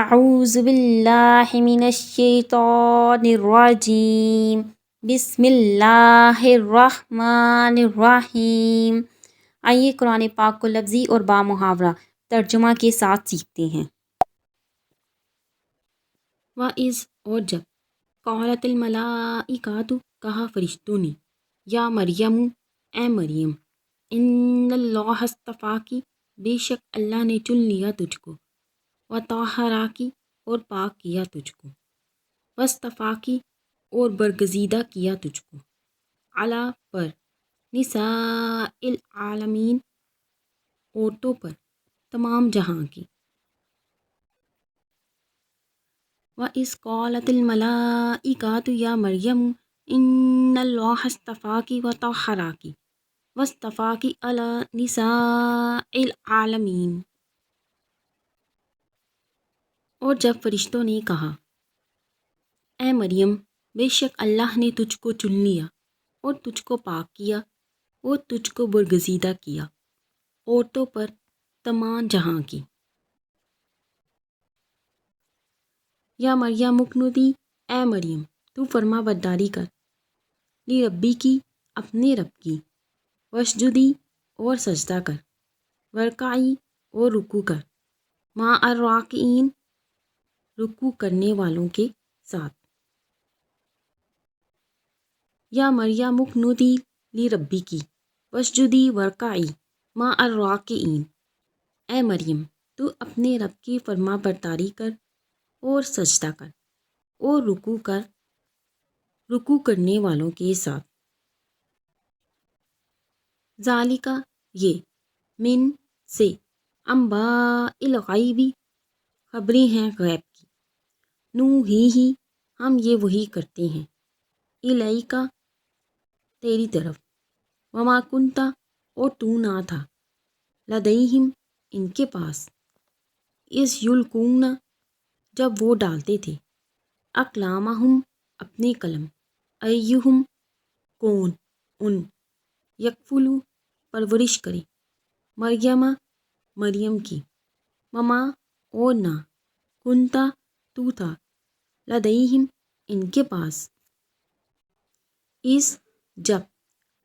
اعوذ باللہ من الشیطان الرجیم بسم اللہ الرحمن الرحیم۔ آئیے قرآن پاک کو لفظی اور بامحاورہ ترجمہ کے ساتھ سیکھتے ہیں۔ وَإِذْ اور جب قالت الملائکۃ کہا فرشتوں نے، یا مریم اے مریم، ان اللہ اصطفاکی بے شک اللہ نے چن لیا تجھ کو، وطہراکی اور پاک کیا تجھ کو، واصطفاکی اور برگزیدہ کیا تجھ کو، علی پر نساء العالمین عورتوں پر تمام جہاں کی۔ وَإِذْ قَالَتِ الْمَلَائِكَةُ يَا مَرْيَمُ إِنَّ اللَّهَ اصْطَفَاكِ وَطَهَّرَكِ وَاصْطَفَاكِ عَلَى نِسَاءِ الْعَالَمِينَ۔ اور جب فرشتوں نے کہا، اے مریم، بے شک اللہ نے تجھ کو چن لیا اور تجھ کو پاک کیا اور تجھ کو برگزیدہ کیا عورتوں پر تمام جہاں کی۔ یا مریم اقنتی، اے مریم تو فرما برداری کر، لی ربی کی اپنے رب کی، وسجدی اور سجدہ کر، ورکعی اور رکوع کر، مع الراکعین رکوع کرنے والوں کے ساتھ۔ یا مریم اقنتی لی ربی کی وسجدی ورکعی مع الراکعین، اے مریم تو اپنے رب کی فرما برداری کر اور سجدہ کر اور رکوع کرنے والوں کے ساتھ۔ ذالک یہ، من سے، انباء الغیب خبریں ہیں غیب کی، نوحیہ ہم یہ وحی کرتے ہیں، الیک تیری طرف، وما کنت اور تو نہ تھا، لدیہم ان کے پاس، اذ یلقون جب وہ ڈالتے تھے، اقلامہم اپنے قلم، ایہم کون ان، یکفلو پرورش کرے، مریم کی، وما اور نہ، کنتا تو تھا، لدیہم ان کے پاس، اذ جب،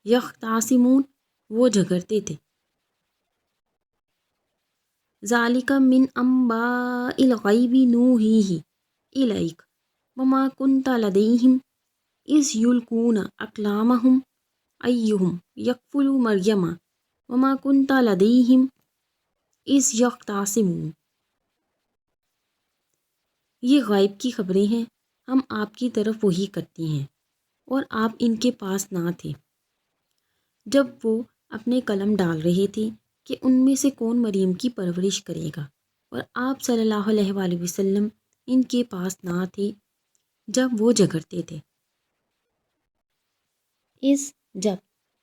یختصمون وہ جھگڑتے تھے۔ ذالک من انباء الغیب نوحیہ الیک وما کنت لدیہم اذ یلقون اقلامہم ایہم یکفل مریم وما کنت لدیہم اذ یختصمون۔ یہ غیب کی خبریں ہیں، ہم آپ کی طرف وحی کرتے ہیں اور آپ ان کے پاس نہ تھے جب وہ اپنے قلم ڈال رہے تھے کہ ان میں سے کون مریم کی پرورش کرے گا، اور آپ صلی اللہ علیہ وآلہ وسلم ان کے پاس نہ تھے جب وہ جھگڑتے تھے۔ اس جب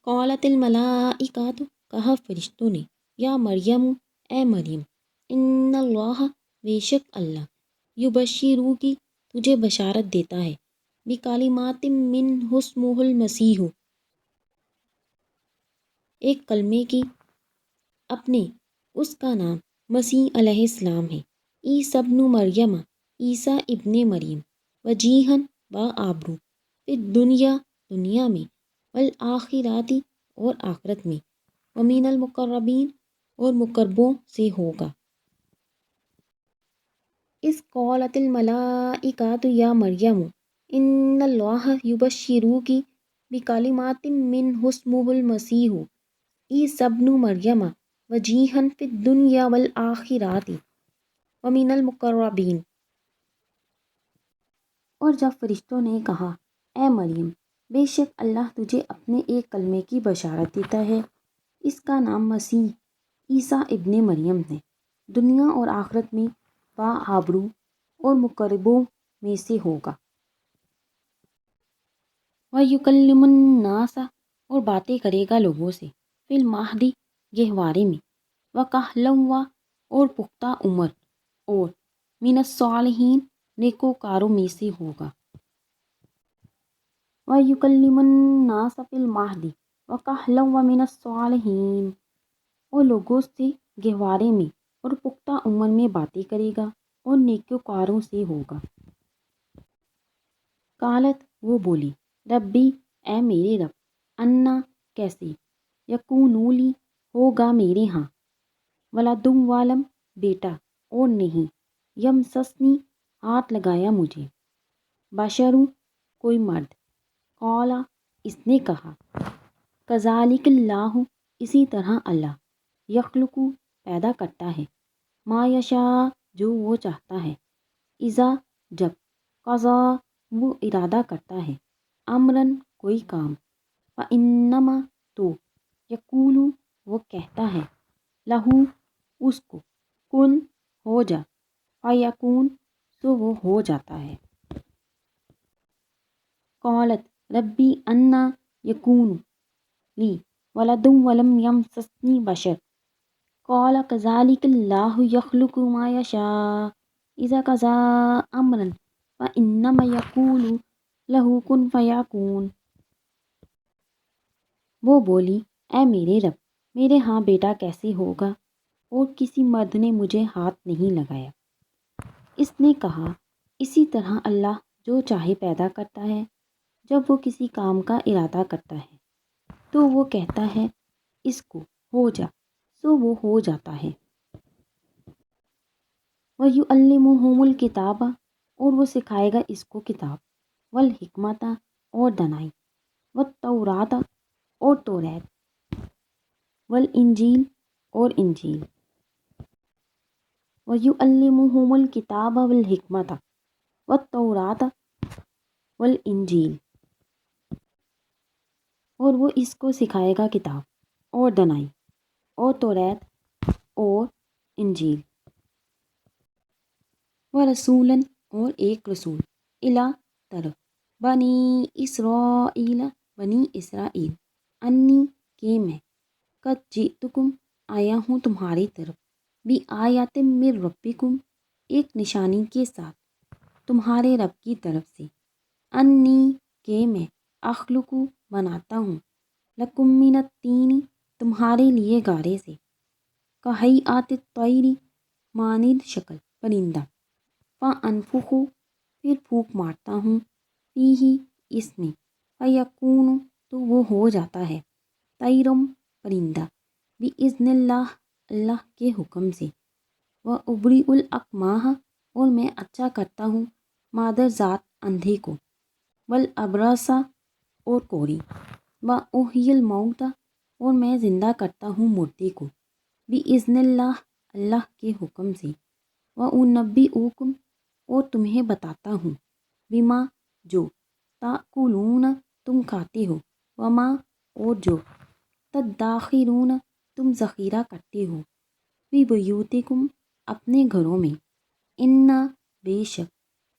قالت الملائکۃ کہا فرشتوں نے، یا مریم اے مریم، ان اللہ بے شک اللہ، یبشروکی تجھے بشارت دیتا ہے، بکلمات منہ اسمہ المسیح ایک کلمے کی، اپنے اس کا نام مسیح علیہ السلام ہے، عیسی ابن مریم عیسیٰ ابن مریم، وجیہاً باآبرو، فی الدنیا دنیا میں، والآخرات اور آخرت میں، ومن المقربین اور مقربوں سے ہوگا۔ اذ قالت الملائکۃ یا مریم ان اللہ یبشروکی بکلمات منہ اسمہ المسیح عیسی ابن مریم وجیہاً فی الدنیا والآخرات ومن المقربین۔ اور جب فرشتوں نے کہا، اے مریم، بے شک اللہ تجھے اپنے ایک کلمے کی بشارت دیتا ہے، اس کا نام مسیح عیسیٰ ابن مریم ہے، دنیا اور آخرت میں باآبرو اور مقربوں میں سے ہوگا۔ وَيُكَلِّمُ النَّاسَ اور باتیں کرے گا لوگوں سے، فی المہد گہوارے میں، وَكَہْلًا اور پختہ عمر، اور من الصالحین نیکوکاروں میں سے ہوگا۔ وَيُكَلِّمُ النَّاسَ فی المہد وَكَہْلًا وَمِنَ الصَّالِحِينَ اور لوگوں سے گہوارے میں اور پختہ عمر میں باتیں کرے گا اور نیکوکاروں سے ہوگا۔ قالت وہ بولی ربی اے میرے رب، انا کیسے، یکونو لی ہوگا میرے ہاں، ولدم والم بیٹا اور نہیں، یمسسنی ہاتھ لگایا مجھے، بشروں کوئی مرد، قال اس نے کہا کذالک اللہ اسی طرح اللہ، یخلق پیدا کرتا ہے، ما یشاء جو وہ چاہتا ہے، اذا جب، قضا وہ ارادہ کرتا ہے، امرن کوئی کام، فانما تو، یقول وہ کہتا ہے، لہو اس کو، کن ہو جا، فیکون تو وہ ہو جاتا ہے۔ قالت ربی انا یکون لی ولد ولم یمسسنی بشر، قال کذالک اللہ یخلق ما یشاء اذا قضا امرا فانما یقول لہ کن فیکون۔ وہ بولی اے میرے رب، میرے ہاں بیٹا کیسے ہوگا اور کسی مرد نے مجھے ہاتھ نہیں لگایا۔ اس نے کہا اسی طرح اللہ جو چاہے پیدا کرتا ہے، جب وہ کسی کام کا ارادہ کرتا ہے تو وہ کہتا ہے اس کو ہو جا، سو وہ ہو جاتا ہے۔ وَيُعَلِّمُهُمُ الْكِتَابَ اور وہ سکھائے گا اس کو کتاب، والحکمت اور دانائی، والتورات اور توریت، والانجیل اور انجیل۔ وَيُعَلِّمُهُمُ الْكِتَابَ وَالْحِکْمَةَ وَالتَّوْرَاةَ وَالْإِنْجِیلَ اور وہ اس کو سکھائے گا کتاب اور دانائی اور توریت اور انجیل۔ وَرَسُولًا اور ایک رسول، اِلیٰ طرف، بنی اسرائیل بنی اسرائیل، انی کہ میں، قد جئتکم آیا ہوں تمہاری طرف، بِآیَةٍ مِّن ربکم ایک نشانی کے ساتھ تمہارے رب کی طرف سے، انی کہ میں، اخلق بناتا ہوں، لکم من الطین تمہارے لیے گارے سے، کہیئۃ الطیر مانند شکل پرندہ، فانفخ پھر پھونک مارتا ہوں، فیہ اس میں، فیکون تو وہ ہو جاتا ہے، طیرم پرندہ، باذن اللہ اللہ کے حکم سے، وابرئ الاکمہ اور میں اچھا کرتا ہوں مادر ذات اندھے کو، والابرص اور کوری، واحیی الموتى اور میں زندہ کرتا ہوں مردے کو، باذن اللہ اللہ کے حکم سے، وانبئکم اور تمہیں بتاتا ہوں، بما جو، تاکلون تم کھاتے ہو، وما اور جو، تدخرون تم ذخیرہ کرتے ہو، فی بیوتکم اپنے گھروں میں، انا بے شک،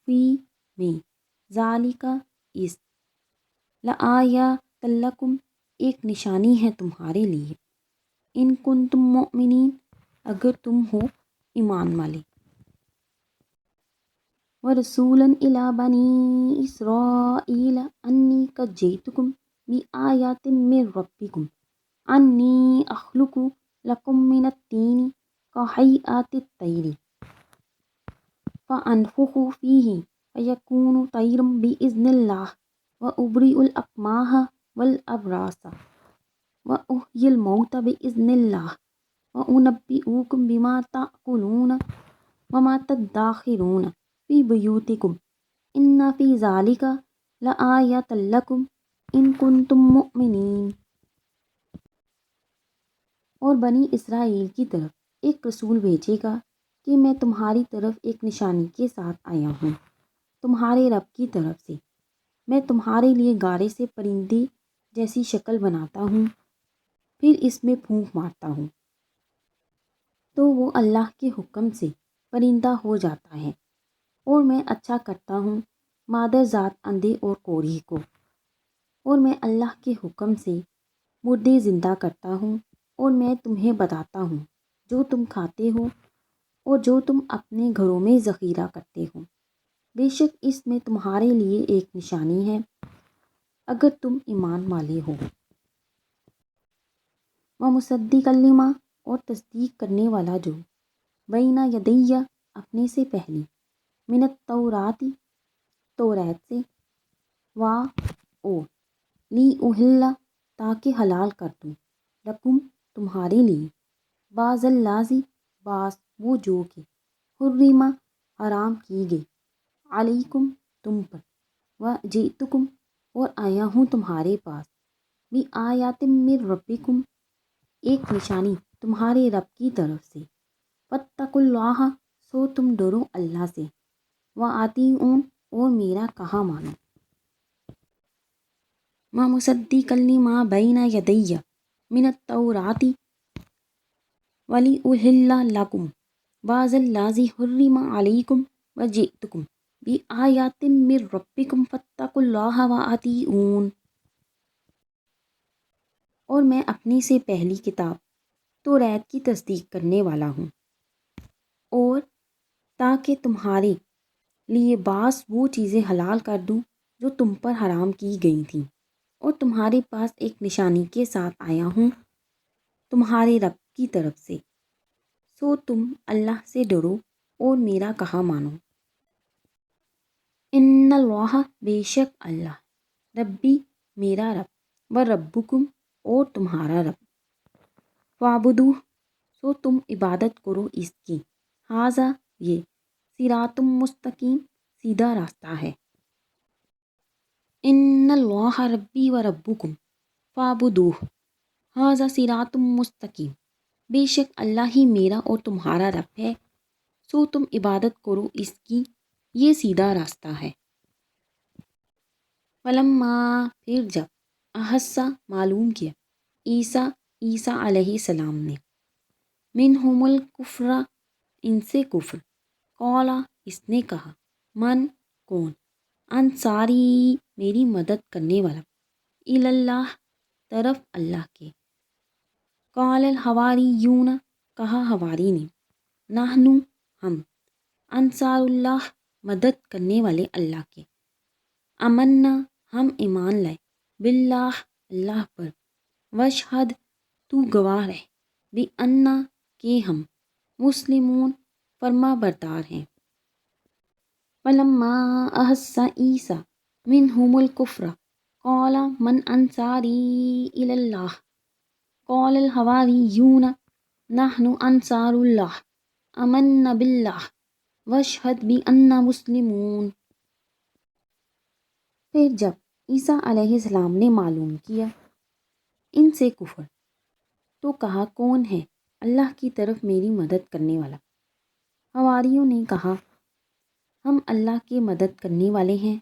فی میں، ذالک اس، لآیۃ لکم ایک نشانی ہے تمہارے لیے، ان کنتم مؤمنین اگر تم ہو ایمان والے۔ وَرَسُولًا إِلَىٰ بَنِي إِسْرَائِيلَ أَنِّي قَدْ جِئْتُكُم بِآیَةٍ مِّن رَّبِّکُمْ أَنِّی أَخْلُقُ لَکُم مِّنَ الطِّینِ کَہَیئَةِ الطَّیْرِ فَأَنفُخُ فِیہ فَیَکُونُ طَیْرًا بِإِذْنِ اللہ وَأُبْرِئُ الْأَکْمَہَ وَالْأَبْرَصَ وَأُحْیِی الْمَوْتَىٰ بِإِذْنِ اللہ وَأُنَبِّئُکُم بِمَا تَأْکُلُونَ وَمَا تَدَّخِرُونَ فِی بُیُوتِکُمْ إِنَّ فِی ذَلِکَ لَآیَةً لَکُمْ إِن کُنتُم مُّؤْمِنِینَ۔ اور بنی اسرائیل کی طرف ایک رسول بھیجے گا کہ میں تمہاری طرف ایک نشانی کے ساتھ آیا ہوں تمہارے رب کی طرف سے، میں تمہارے لیے گارے سے پرندے جیسی شکل بناتا ہوں، پھر اس میں پھونک مارتا ہوں تو وہ اللہ کے حکم سے پرندہ ہو جاتا ہے، اور میں اچھا کرتا ہوں مادر ذات اندھے اور کوری کو، اور میں اللہ کے حکم سے مردے زندہ کرتا ہوں، اور میں تمہیں بتاتا ہوں جو تم کھاتے ہو اور جو تم اپنے گھروں میں ذخیرہ کرتے ہو، بے شک اس میں تمہارے لیے ایک نشانی ہے اگر تم ایمان والے ہو۔ وَمُصَدِّقًا لِمَا اور تصدیق کرنے والا جو، بَیْنَ یَدَیَّ اپنے سے پہلی، من التوراتی توریت سے، اور لی اہل تاکہ حلال کر دوں، لکم تمہارے لیے، بعض اللازی بعض وہ جو کہ، حرمہ حرام کی گئی، علیکم تم پر، و جئتکم اور آیا ہوں تمہارے پاس، بھی آیات من ربکم ایک نشانی تمہارے رب کی طرف سے، فاتقوا اللہ سو تم ڈرو اللہ سے، وَأَطِیعُونِ اور میرا کہا مانو، وَمُصَدِّقًا لِمَا بَیْنَ یَدَیَّ مِنَ التَّوْرَاةِ وَلِأُحِلَّ لَکُم بَعْضَ الَّذِی حُرِّمَ عَلَیکُم وَجِئْتُکم بِآیَاتٍ مِّن رَبِّکُم فَاتَّقُوا اللَّهَ وَأَطِیعُونِ۔ اور میں اپنے سے پہلی کتاب توریت کی تصدیق کرنے والا ہوں، اور تاکہ تمہارے لیے بعض وہ چیزیں حلال کر دوں جو تم پر حرام کی گئی تھیں، اور تمہارے پاس ایک نشانی کے ساتھ آیا ہوں تمہارے رب کی طرف سے، سو تم اللہ سے ڈرو اور میرا کہا مانو، ان اللہ بے شک اللہ، ربی میرا رب، و ربکم اور تمہارا رب، فاعبدوہ سو تم عبادت کرو اس کی، ھذا یہ، صراط مستقیم سیدھا راستہ ہے، ان اللہ ربی و ربکم فاعبدوہ ھذا صراط مستقیم، بے شک اللہ ہی میرا اور تمہارا رب ہے، سو تم عبادت کرو اس کی، یہ سیدھا راستہ ہے، فلما پھر جب، احسّ معلوم کیا، عیسیٰ علیہ السلام نے، منہم الکفر ان سے کفر، قال اس نے کہا، من کون، انصاری میری مدد کرنے والا، اللہ طرف اللہ کے، قال الحواریون کہا حواری نے، نحن ہم، انصار اللہ مدد کرنے والے اللہ کے، آمنا ہم ایمان لائے، باللہ اللہ پر، واشہد تو گواہ رہ، بأننا کہ ہم، مسلمون فرما بردار ہیں، فلما احس عیسیٰ منہم الکفر قال من انصاری الی اللہ قال الحواریون نحن انصار اللہ آمنا باللہ واشہد بأننا مسلمون۔ پھر جب عیسیٰ علیہ السلام نے معلوم کیا ان سے کفر، تو کہا کون ہے اللہ کی طرف میری مدد کرنے والا، حواریوں نے کہا ہم اللہ کے مدد کرنے والے ہیں،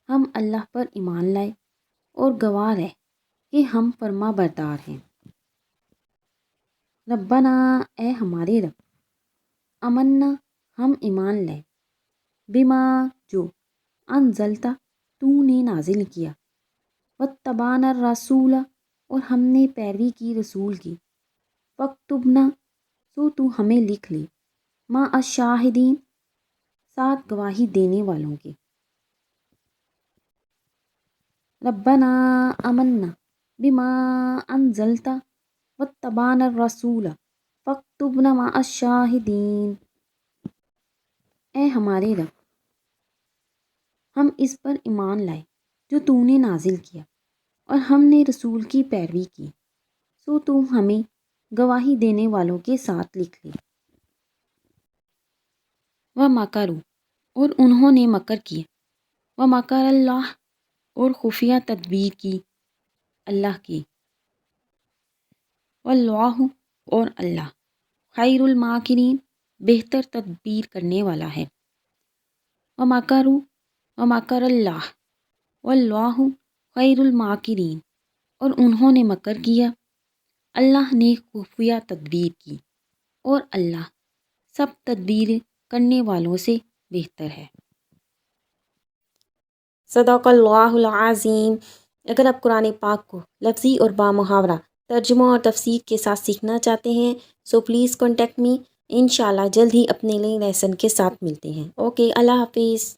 ہم اللہ پر ایمان لائے اور گواہ رہ کہ ہم فرما بردار ہیں، ربنا اے ہمارے رب، آمنا ہم ایمان لائے، بما جو، انزلتا تو نے نازل کیا، واتبعنا الرسول اور ہم نے پیروی کی رسول کی، فاکتبنا سو تو ہمیں لکھ لے، مع الشاہدین ساتھ گواہی دینے والوں کے، ربنا آمنا بما انزلتا واتبعنا الرسول فاکتبنا مع الشاہدین، اے ہمارے رب، ہم اس پر ایمان لائے جو تو نے نازل کیا، اور ہم نے رسول کی پیروی کی، سو تو ہمیں گواہی دینے والوں کے ساتھ لکھ لے، وَمَکَرُوا اور انہوں نے مکر کیا، وَمَکَرَ اللہ اور خفیہ تدبیر کی اللہ کی، وَاللَّہُ اور اللہ، خیر الماکرین بہتر تدبیر کرنے والا ہے، وَمَکَرُوا وَمَکَرَ اللہ وَاللَّہُ خیر الماکرین اور انہوں نے مکر کیا، اللہ نے خفیہ تدبیر کی، اور اللہ سب تدبیر کرنے والوں سے بہتر ہے۔ صدق اللہ العظیم۔ اگر آپ قرآن پاک کو لفظی اور بامحاورہ ترجمہ اور تفسیر کے ساتھ سیکھنا چاہتے ہیں سو پلیز کانٹیکٹ می، انشاءاللہ جلد ہی اپنے نئے لیسن کے ساتھ ملتے ہیں۔ اوکے، اللہ حافظ۔